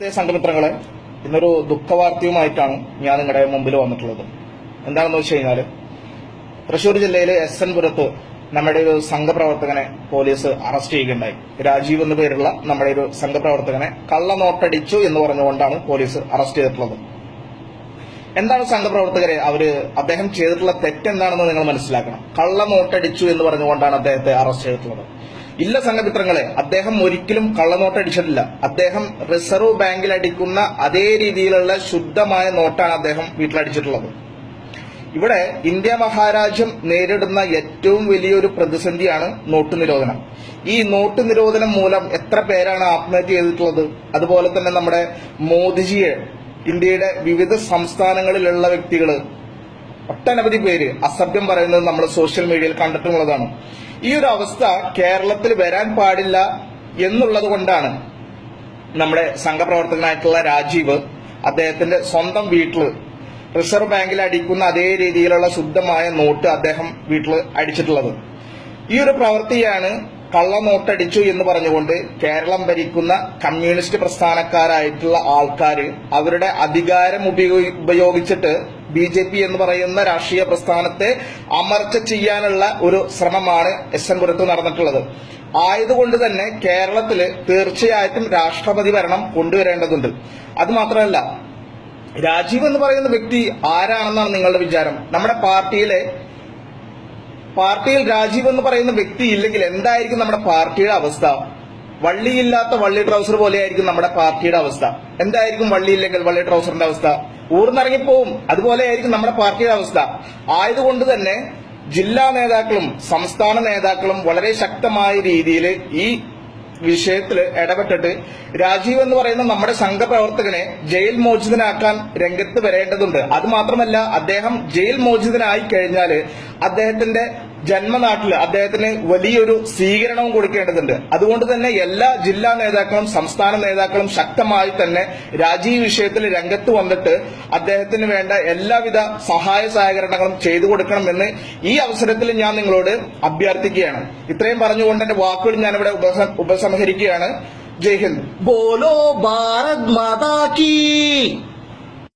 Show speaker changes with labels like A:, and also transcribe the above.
A: സംഘമിത്രങ്ങളെ, ഇന്നൊരു ദുഃഖവാർത്തയുമായിട്ടാണ് ഞാൻ നിങ്ങളുടെ മുമ്പിൽ വന്നിട്ടുള്ളത്. എന്താണെന്ന് വെച്ച് കഴിഞ്ഞാൽ, തൃശൂർ ജില്ലയിലെ SN പുരത്ത് നമ്മുടെ ഒരു സംഘപ്രവർത്തകനെ പോലീസ് അറസ്റ്റ് ചെയ്യുകയുണ്ടായി. രാജീവ് എന്ന പേരുള്ള നമ്മുടെ ഒരു സംഘപ്രവർത്തകനെ കള്ളനോട്ടടിച്ചു എന്ന് പറഞ്ഞുകൊണ്ടാണ് പോലീസ് അറസ്റ്റ് ചെയ്തിട്ടുള്ളത്. എന്താണ് സംഘപ്രവർത്തകരെ അദ്ദേഹം ചെയ്തിട്ടുള്ള തെറ്റെന്താണെന്ന് നിങ്ങൾ മനസ്സിലാക്കണം. കള്ളനോട്ടടിച്ചു എന്ന് പറഞ്ഞുകൊണ്ടാണ് അദ്ദേഹത്തെ അറസ്റ്റ് ചെയ്തിട്ടുള്ളത്. ഇല്ല സംഘമിത്രങ്ങളെ, അദ്ദേഹം ഒരിക്കലും കള്ളനോട്ടടിച്ചിട്ടില്ല. അദ്ദേഹം റിസർവ് ബാങ്കിൽ അടിക്കുന്ന അതേ രീതിയിലുള്ള ശുദ്ധമായ നോട്ടാണ് അദ്ദേഹം വീട്ടിലടിച്ചിട്ടുള്ളത്. ഇവിടെ ഇന്ത്യ മഹാരാജ്യം നേരിടുന്ന ഏറ്റവും വലിയൊരു പ്രതിസന്ധിയാണ് നോട്ട് നിരോധനം. ഈ നോട്ട് നിരോധനം മൂലം എത്ര പേരാണ് ആത്മഹത്യ ചെയ്തിട്ടുള്ളത്? അതുപോലെ തന്നെ നമ്മുടെ മോദിജിയെ ഇന്ത്യയുടെ വിവിധ സംസ്ഥാനങ്ങളിലുള്ള വ്യക്തികൾ ഒട്ടനവധി പേര് അസഭ്യം പറയുന്നത് നമ്മൾ സോഷ്യൽ മീഡിയയിൽ കണ്ടിട്ടുള്ളതാണ്. ഈ ഒരു അവസ്ഥ കേരളത്തിൽ വരാൻ പാടില്ല എന്നുള്ളത് കൊണ്ടാണ് നമ്മുടെ സംഘപ്രവർത്തകനായിട്ടുള്ള രാജീവ് അദ്ദേഹത്തിന്റെ സ്വന്തം വീട്ടിൽ റിസർവ് ബാങ്കിൽ അടിക്കുന്ന അതേ രീതിയിലുള്ള ശുദ്ധമായ നോട്ട് അദ്ദേഹം വീട്ടിൽ അടിച്ചിട്ടുള്ളത്. ഈ ഒരു പ്രവൃത്തിയാണ് കള്ളനോട്ടടിച്ചു എന്ന് പറഞ്ഞുകൊണ്ട് കേരളം ഭരിക്കുന്ന കമ്മ്യൂണിസ്റ്റ് പ്രസ്ഥാനക്കാരായിട്ടുള്ള ആൾക്കാർ അവരുടെ അധികാരം ഉപയോഗിച്ചിട്ട് BJP എന്ന് പറയുന്ന രാഷ്ട്രീയ പ്രസ്ഥാനത്തെ അമർച്ച ചെയ്യാനുള്ള ഒരു ശ്രമമാണ് SN പുരത്ത് നടന്നിട്ടുള്ളത്. ആയതുകൊണ്ട് തന്നെ കേരളത്തിൽ തീർച്ചയായിട്ടും രാഷ്ട്രപതി ഭരണം കൊണ്ടുവരേണ്ടതുണ്ട്. അത് മാത്രമല്ല, രാജീവ് എന്ന് പറയുന്ന വ്യക്തി ആരാണെന്നാണ് നിങ്ങളുടെ വിചാരം? നമ്മുടെ പാർട്ടിയിൽ രാജീവ് എന്ന് പറയുന്ന വ്യക്തി ഇല്ലെങ്കിൽ എന്തായിരിക്കും നമ്മുടെ പാർട്ടിയുടെ അവസ്ഥ? വള്ളിയില്ലാത്ത വള്ളി ട്രൗസർ പോലെയായിരിക്കും നമ്മുടെ പാർട്ടിയുടെ അവസ്ഥ. എന്തായിരിക്കും വള്ളിയില്ലെങ്കിൽ വള്ളി ട്രൗസറിന്റെ അവസ്ഥ? ഊർന്നിറങ്ങിപ്പോവും. അതുപോലെയായിരിക്കും നമ്മുടെ പാർട്ടിയുടെ അവസ്ഥ. ആയതുകൊണ്ട് തന്നെ ജില്ലാ നേതാക്കളും സംസ്ഥാന നേതാക്കളും വളരെ ശക്തമായ രീതിയിൽ ഈ വിഷയത്തിൽ ഇടപെട്ടിട്ട് രാജീവ് എന്ന് പറയുന്ന നമ്മുടെ സംഘപ്രവർത്തകനെ ജയിൽ മോചിതനാക്കാൻ രംഗത്ത് വരേണ്ടതുണ്ട്. അത് മാത്രമല്ല, അദ്ദേഹം ജയിൽ മോചിതനായി കഴിഞ്ഞാൽ അദ്ദേഹത്തിന്റെ ജന്മനാട്ടിൽ അദ്ദേഹത്തിന് വലിയൊരു സ്വീകരണവും കൊടുക്കേണ്ടതുണ്ട്. അതുകൊണ്ട് തന്നെ എല്ലാ ജില്ലാ നേതാക്കളും സംസ്ഥാന നേതാക്കളും ശക്തമായി തന്നെ രാജീവ് വിഷയത്തിൽ രംഗത്ത് വന്നിട്ട് അദ്ദേഹത്തിന് വേണ്ട എല്ലാവിധ സഹായ സഹകരണങ്ങളും ചെയ്തു കൊടുക്കണമെന്ന് ഈ അവസരത്തിൽ ഞാൻ നിങ്ങളോട് അഭ്യർത്ഥിക്കുകയാണ്. ഇത്രയും പറഞ്ഞുകൊണ്ട് എന്റെ വാക്കുകൾ ഞാനിവിടെ ഉപസംഹരിക്കുകയാണ്. ജയ് ഹിന്ദ്. ബോലോ ഭാരത് മാതാ കീ.